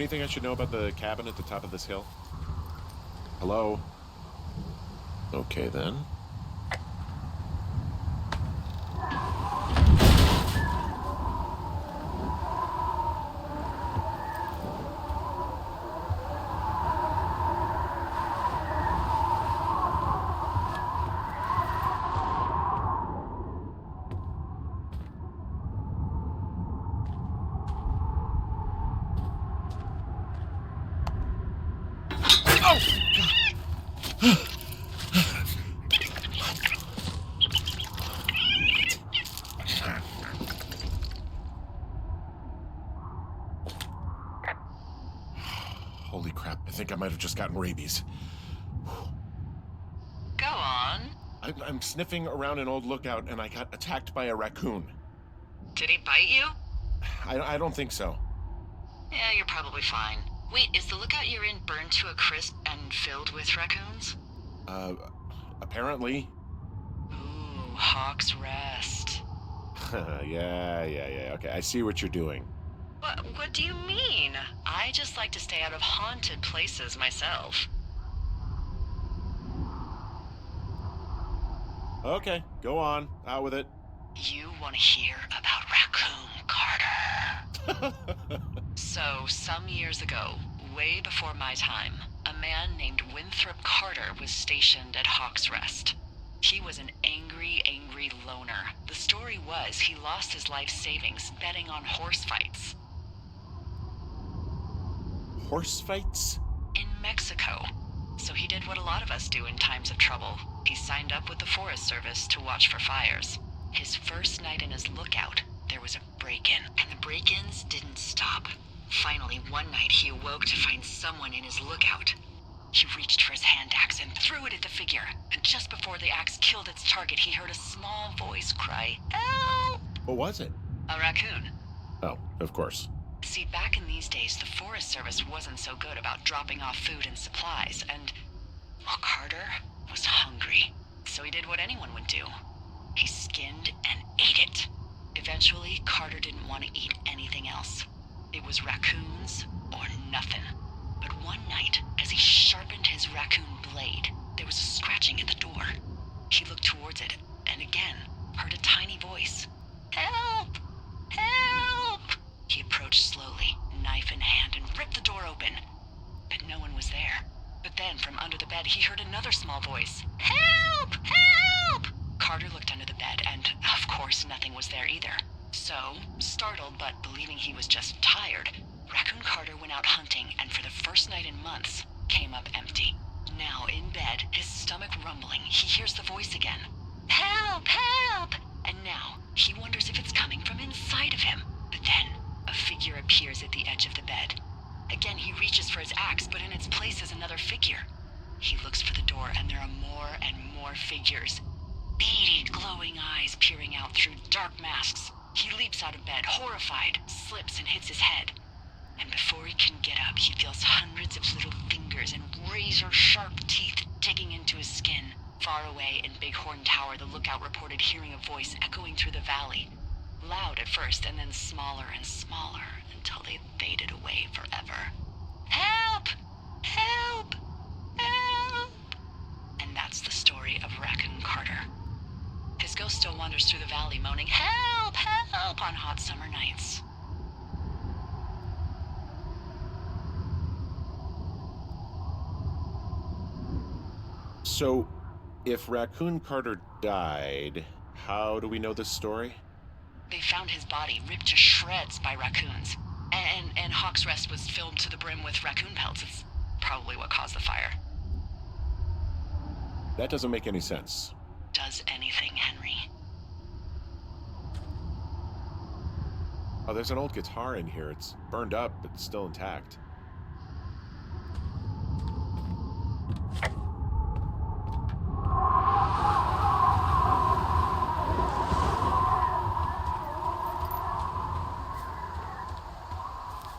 Anything I should know about the cabin at the top of this hill? Hello? Okay, then. Holy crap, I think I might have just gotten rabies. Go on. I'm sniffing around an old lookout and I got attacked by a raccoon. Did he bite you? I don't think so. Yeah, you're probably fine. Wait, is the lookout you're in burned to a crisp and filled with raccoons? Apparently. Ooh, Hawk's Rest. Yeah. Okay, I see what you're doing. What do you mean? I just like to stay out of haunted places myself. Okay, go on. Out with it. You want to hear about Raccon Carter? So, some years ago, way before my time, a man named Winthrop Carter was stationed at Hawk's Rest. He was an angry loner. The story was he lost his life savings betting on horse fights. Horse fights? In Mexico. So he did what a lot of us do in times of trouble. He signed up with the Forest Service to watch for fires. His first night in his lookout, there was a break-in, and the break-ins didn't stop. Finally, one night he awoke to find someone in his lookout. He reached for his hand axe and threw it at the figure, and just before the axe killed its target, he heard a small voice cry, "Help!" What was it? A raccoon. Oh, of course. See, back in these days, the Forest Service wasn't so good about dropping off food and supplies, and, well, Carter was hungry. So he did what anyone would do. He skinned and ate it. Eventually, Carter didn't want to eat anything else. It was raccoons or nothing. But one night, as he sharpened his raccoon blade, there was a scratching at the door. He looked towards it, and again, heard a tiny voice. "Help! Help!" He approached slowly, knife in hand, and ripped the door open. But no one was there. But then, from under the bed, he heard another small voice. "Help! Help!" Carter looked under the bed, and, of course, nothing was there either. So, startled but believing he was just tired, Raccoon Carter went out hunting, and for the first night in months, came up empty. Now, in bed, his stomach rumbling, he hears the voice again. "Help! Help!" And now, he wonders if it's coming from inside of him. But then, a figure appears at the edge of the bed. Again, he reaches for his axe, but in its place is another figure. He looks for the door, and there are more and more figures. Beady, glowing eyes peering out through dark masks. He leaps out of bed, horrified, slips and hits his head. And before he can get up, he feels hundreds of little fingers and razor-sharp teeth digging into his skin. Far away in Bighorn Tower, the lookout reported hearing a voice echoing through the valley. Loud at first, and then smaller and smaller, until they faded away forever. "Help! Help! Help!" And that's the story of Raccoon Carter. His ghost still wanders through the valley, moaning, "Help! Help!" on hot summer nights. So, if Raccoon Carter died, how do we know this story? They found his body ripped to shreds by raccoons. And Hawk's Rest was filled to the brim with raccoon pelts. It's probably what caused the fire. That doesn't make any sense. Does anything, Henry? Oh, there's an old guitar in here. It's burned up, but still intact.